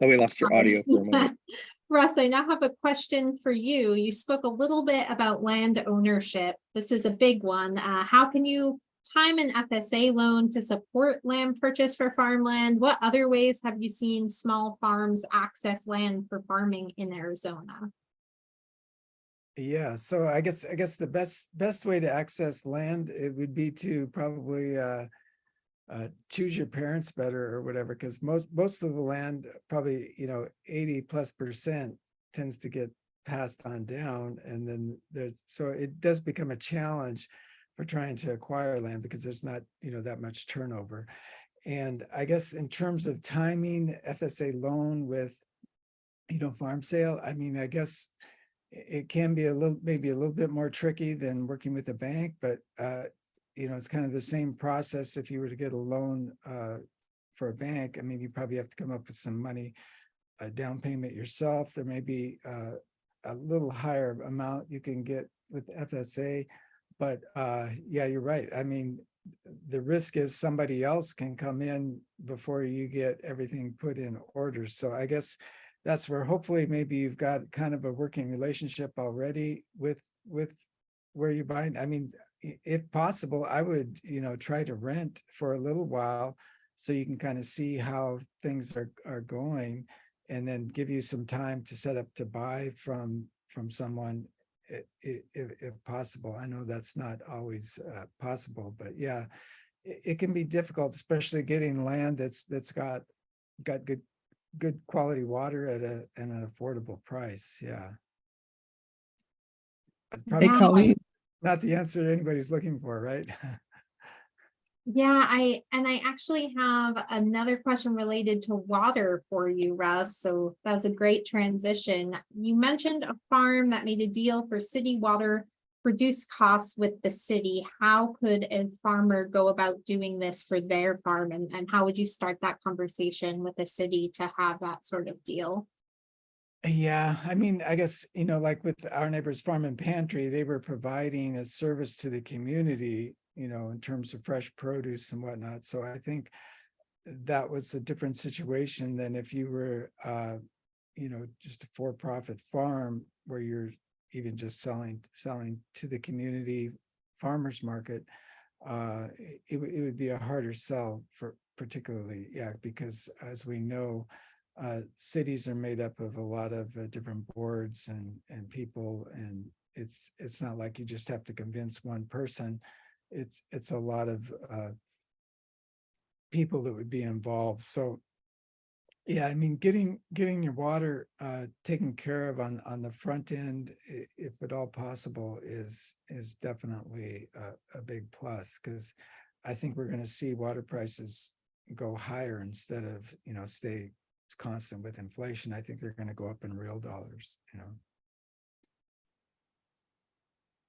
Speaker 3: Oh, we lost your audio for a moment.
Speaker 1: Russ, I now have a question for you. You spoke a little bit about land ownership. This is a big one. How can you time an FSA loan to support land purchase for farmland? What other ways have you seen small farms access land for farming in Arizona?
Speaker 2: Yeah, so I guess the best way to access land, it would be to probably choose your parents better or whatever, because most of the land, probably 80+% tends to get passed on down, and then so it does become a challenge for trying to acquire land because there's not that much turnover. And I guess in terms of timing FSA loan with farm sale, I mean, I guess it can be maybe a little bit more tricky than working with a bank, but it's kind of the same process. If you were to get a loan for a bank, I mean, you probably have to come up with some money, a down payment yourself. There may be a little higher amount you can get with FSA, but yeah, you're right. I mean, the risk is somebody else can come in before you get everything put in order. So I guess that's where hopefully maybe you've got kind of a working relationship already with where you're buying. I mean, if possible, I would, try to rent for a little while so you can kind of see how things are going, and then give you some time to set up to buy from someone. if possible. I know that's not always possible, but yeah, it can be difficult, especially getting land that's got good quality water at an affordable price. Yeah. It's
Speaker 3: Hey,
Speaker 1: Yeah.
Speaker 3: Colleen.
Speaker 2: not the answer anybody's looking for, right?
Speaker 1: Yeah, I actually have another question related to water for you, Russ. So that's a great transition. You mentioned a farm that made a deal for city water, reduce costs with the city. How could a farmer go about doing this for their farm? And how would you start that conversation with the city to have that sort of deal?
Speaker 2: Yeah, I mean, I guess, like with our neighbors farm and pantry, they were providing a service to the community, in terms of fresh produce and whatnot. So I think that was a different situation than if you were, just a for-profit farm where you're even just selling to the community farmers market. It would be a harder sell for particularly, yeah, because as we know, cities are made up of a lot of different boards and people, and it's not like you just have to convince one person. It's a lot of people that would be involved. So yeah, I mean, getting your water taken care of on the front end, if at all possible, is definitely a big plus, because I think we're going to see water prices go higher instead of stay constant with inflation. I think they're going to go up in real dollars.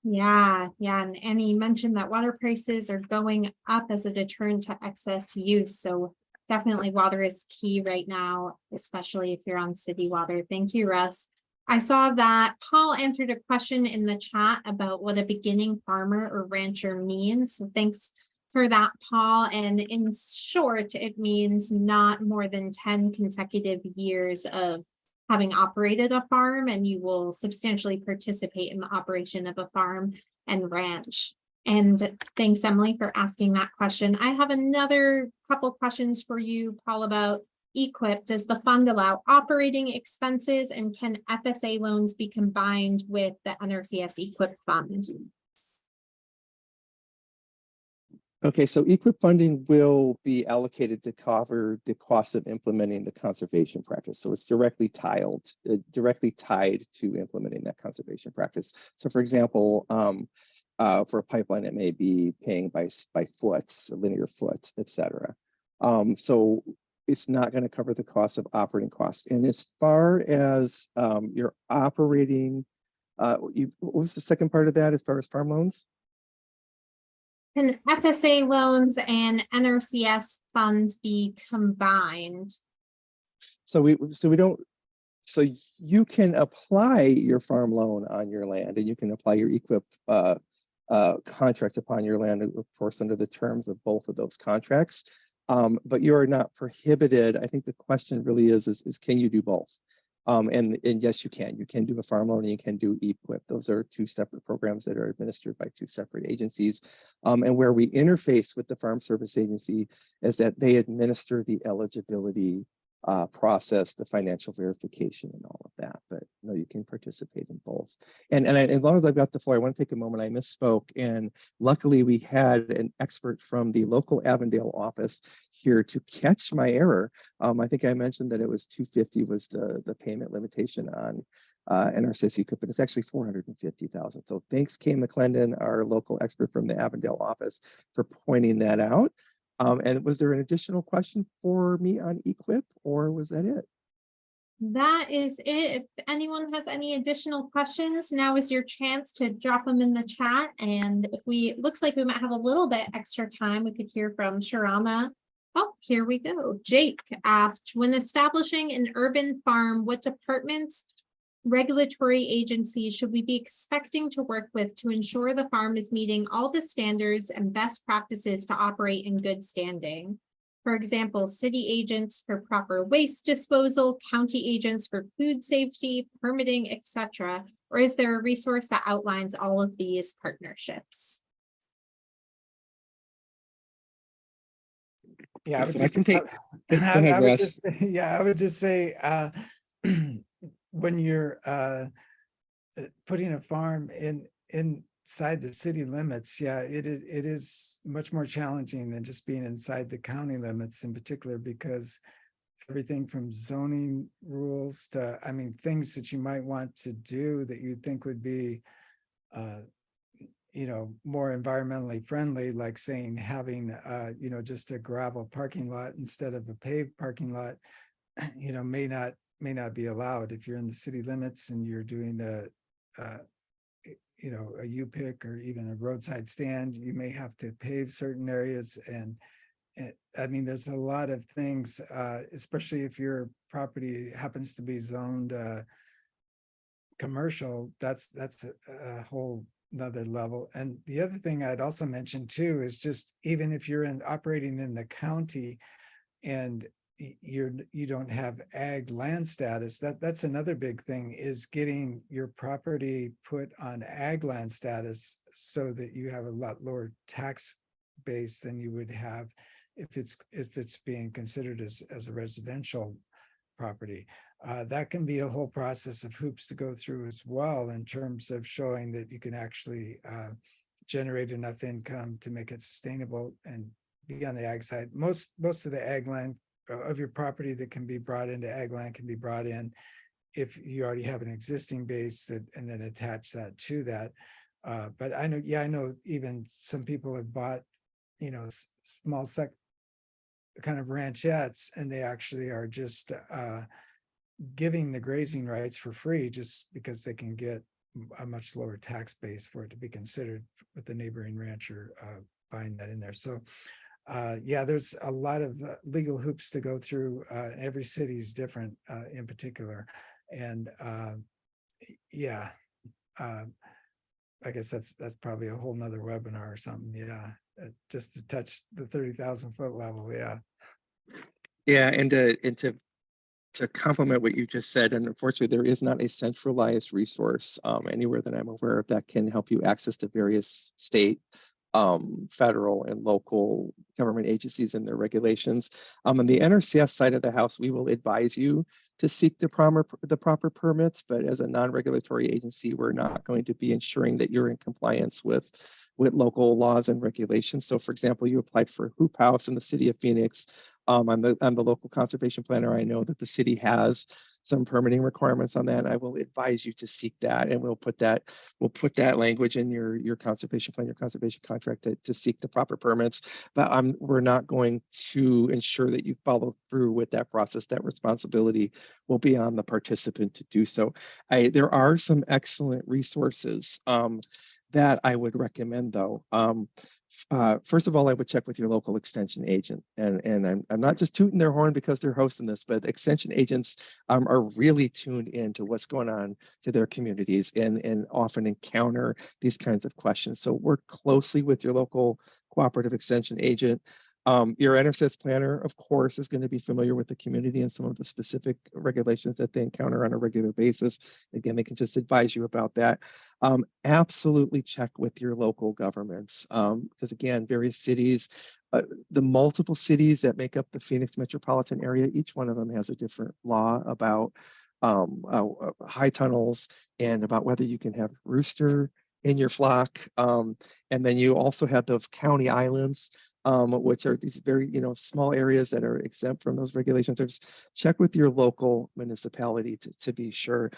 Speaker 1: Yeah, and you mentioned that water prices are going up as a deterrent to excess use. So definitely water is key right now, especially if you're on city water. Thank you, Russ. I saw that Paul answered a question in the chat about what a beginning farmer or rancher means. So thanks for that, Paul. And in short, it means not more than 10 consecutive years of having operated a farm, and you will substantially participate in the operation of a farm and ranch. And thanks, Emily, for asking that question. I have another couple questions for you, Paul, about EQIP. Does the fund allow operating expenses, and can FSA loans be combined with the NRCS EQIP fund?
Speaker 3: Okay, so EQIP funding will be allocated to cover the cost of implementing the conservation practice. So it's directly tied to implementing that conservation practice. So for example, for a pipeline, it may be paying by foot, linear foot, et cetera. So it's not going to cover the cost of operating costs. And as far as your operating, what was the second part of that as far as farm loans?
Speaker 1: Can FSA loans and NRCS funds be combined?
Speaker 3: So you can apply your farm loan on your land, and you can apply your EQIP contract upon your land, of course, under the terms of both of those contracts. But you are not prohibited. I think the question really is can you do both? And yes, you can. You can do a farm loan and you can do EQIP. Those are two separate programs that are administered by two separate agencies. And where we interface with the Farm Service Agency is that they administer the eligibility process, the financial verification and all of that. But no, you can participate in both. And as long as I've got the floor, I want to take a moment. I misspoke. And luckily we had an expert from the local Avondale office here to catch my error. I think I mentioned that it was $250 was the payment limitation on NRCS EQIP, but it's actually $450,000. So thanks, Kay McClendon, our local expert from the Avondale office, for pointing that out. And was there an additional question for me on EQIP, or was that it?
Speaker 1: That is it. If anyone has any additional questions, now is your chance to drop them in the chat. And if looks like we might have a little bit extra time, we could hear from Sharana. Oh, here we go. Jake asked, when establishing an urban farm, what departments, regulatory agencies should we be expecting to work with to ensure the farm is meeting all the standards and best practices to operate in good standing? For example, city agents for proper waste disposal, county agents for food safety, permitting, etc. Or is there a resource that outlines all of these partnerships?
Speaker 2: Yeah,
Speaker 3: I can take. Go ahead, Russ.
Speaker 2: I would just say when you're putting a farm inside the city limits, yeah, it is much more challenging than just being inside the county limits in particular, because everything from zoning rules to, I mean, things that you might want to do that you'd think would be, more environmentally friendly, like saying having, just a gravel parking lot instead of a paved parking lot, may not be allowed if you're in the city limits and you're doing a U-pick or even a roadside stand. You may have to pave certain areas, and I mean, there's a lot of things, especially if your property happens to be zoned commercial. That's a whole another level. And the other thing I'd also mention too is just, even if you're operating in the county and you don't have ag land status, that's another big thing, is getting your property put on ag land status so that you have a lot lower tax base than you would have if it's being considered as a residential property. That can be a whole process of hoops to go through as well, in terms of showing that you can actually generate enough income to make it sustainable and be on the ag side. Most of the ag land of your property that can be brought into ag land can be brought in if you already have an existing base that, and then attach that to that. But I know even some people have bought, small kind of ranchettes, and they actually are just giving the grazing rights for free, just because they can get a much lower tax base for it to be considered, with the neighboring rancher buying that in there. So there's a lot of legal hoops to go through. Every city is different in particular. And I guess that's probably a whole nother webinar or something. Yeah. Just to touch the 30,000 foot level. Yeah.
Speaker 3: Yeah, and to complement what you just said, and unfortunately there is not a centralized resource anywhere that I'm aware of that can help you access to various state, federal, and local government agencies and their regulations. On the NRCS side of the house, we will advise you to seek the proper permits, but as a non-regulatory agency, we're not going to be ensuring that you're in compliance with local laws and regulations. So for example, you applied for a hoop house in the city of Phoenix. I'm the local conservation planner. I know that the city has some permitting requirements on that. I will advise you to seek that, and we'll put that language in your conservation plan, your conservation contract, to seek the proper permits. But we're not going to ensure that you follow through with that process. That responsibility will be on the participant to do so. There are some excellent resources that I would recommend, though. First of all, I would check with your local extension agent, and I'm not just tooting their horn because they're hosting this, but extension agents are really tuned into what's going on to their communities, and often encounter these kinds of questions. So work closely with your local cooperative extension agent. Your NRCS planner, of course, is going to be familiar with the community and some of the specific regulations that they encounter on a regular basis. Again, they can just advise you about that. Absolutely check with your local governments, because again, various cities, the multiple cities that make up the Phoenix metropolitan area, each one of them has a different law about high tunnels, and about whether you can have rooster in your flock. And then you also have those county islands, which are these very small areas that are exempt from those regulations. Check with your local municipality to be sure.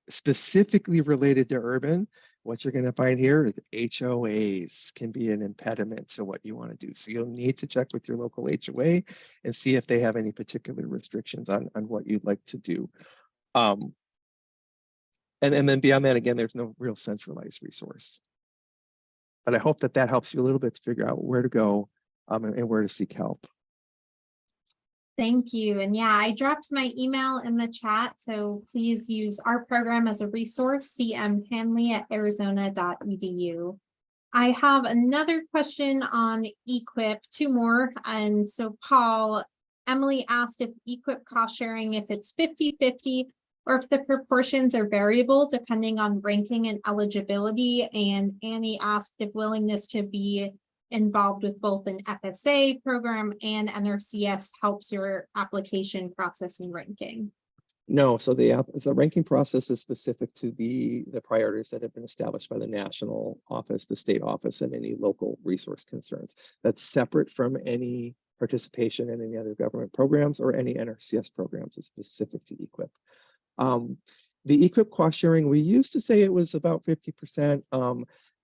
Speaker 3: Specifically related to urban, what you're going to find here is HOAs can be an impediment to what you want to do. So you'll need to check with your local HOA and see if they have any particular restrictions on what you'd like to do. And then beyond that, again, there's no real centralized resource. But I hope that helps you a little bit to figure out where to go and where to seek help.
Speaker 1: Thank you. And yeah, I dropped my email in the chat, so please use our program as a resource, cmhanley@arizona.edu. I have another question on EQIP, two more. And so Paul, Emily asked if EQIP cost sharing, if it's 50-50, or if the proportions are variable depending on ranking and eligibility. And Annie asked if willingness to be involved with both an FSA program and NRCS helps your application process and ranking.
Speaker 3: No, so the ranking process is specific to the priorities that have been established by the national office, the state office, and any local resource concerns. That's separate from any participation in any other government programs or any NRCS programs. It's specific to EQIP. The EQIP cost sharing, we used to say it was about 50%,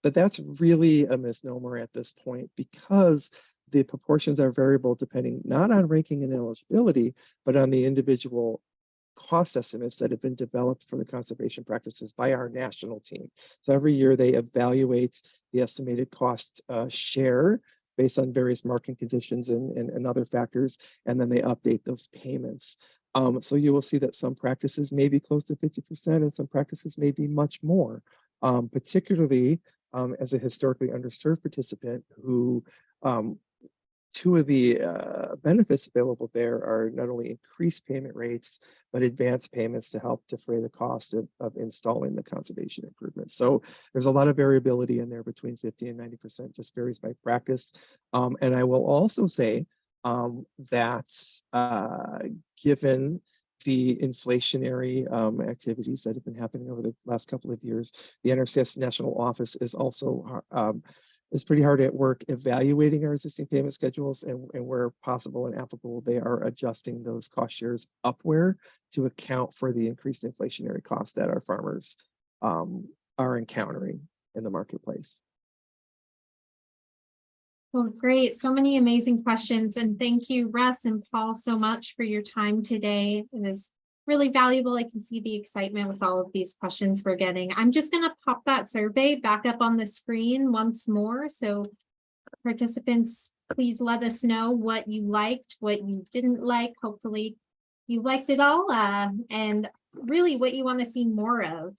Speaker 3: but that's really a misnomer at this point because the proportions are variable depending not on ranking and eligibility, but on the individual cost estimates that have been developed for the conservation practices by our national team. So every year they evaluate the estimated cost share based on various market conditions and other factors, and then they update those payments. So you will see that some practices may be close to 50% and some practices may be much more, particularly as a historically underserved participant who two of the benefits available there are not only increased payment rates, but advanced payments to help defray the cost of installing the conservation improvements. So there's a lot of variability in there between 50 and 90%, just varies by practice. And I will also say that given the inflationary activities that have been happening over the last couple of years, the NRCS National Office is also is pretty hard at work evaluating our existing payment schedules, and where possible and applicable, they are adjusting those cost shares upward to account for the increased inflationary costs that our farmers are encountering in the marketplace.
Speaker 1: Well, great. So many amazing questions. And thank you, Russ and Paul, so much for your time today. It is really valuable. I can see the excitement with all of these questions we're getting. I'm just going to pop that survey back up on the screen once more. So participants, please let us know what you liked, what you didn't like. Hopefully you liked it all, and really what you want to see more of.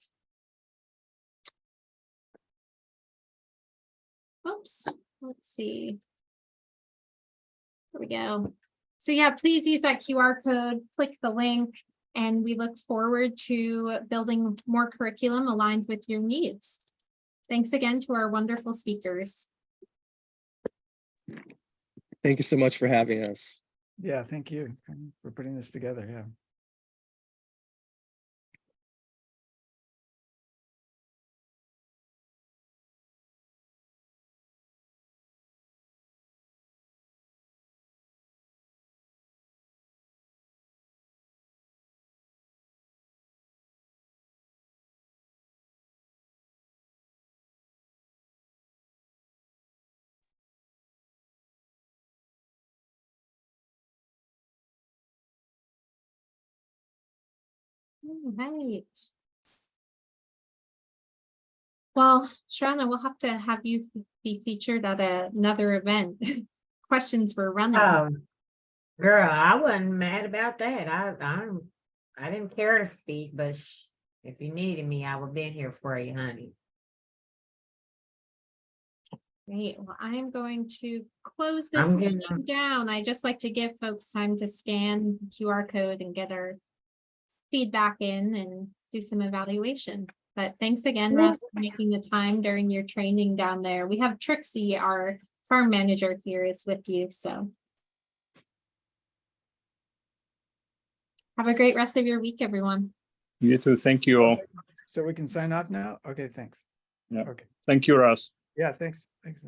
Speaker 1: Oops, let's see. There we go. So yeah, please use that QR code, click the link, and we look forward to building more curriculum aligned with your needs. Thanks again to our wonderful speakers.
Speaker 3: Thank you so much for having us.
Speaker 2: Yeah, thank you for putting this together. Yeah.
Speaker 1: All right. Well, Sharana, we'll have to have you be featured at another event. Questions were running.
Speaker 4: Girl, I wasn't mad about that. I didn't care to speak, but if you needed me, I would have been here for you, honey.
Speaker 1: Great. Well, I'm going to close this meeting down. I just like to give folks time to scan the QR code and get our feedback in and do some evaluation. But thanks again, Russ, for making the time during your training down there. We have Trixie, our farm manager here, is with you. So have a great rest of your week, everyone.
Speaker 5: You too. Thank you all.
Speaker 2: So we can sign off now? Okay, thanks.
Speaker 5: Yeah.
Speaker 2: Okay.
Speaker 5: Thank you, Russ.
Speaker 2: Yeah, thanks. Thanks.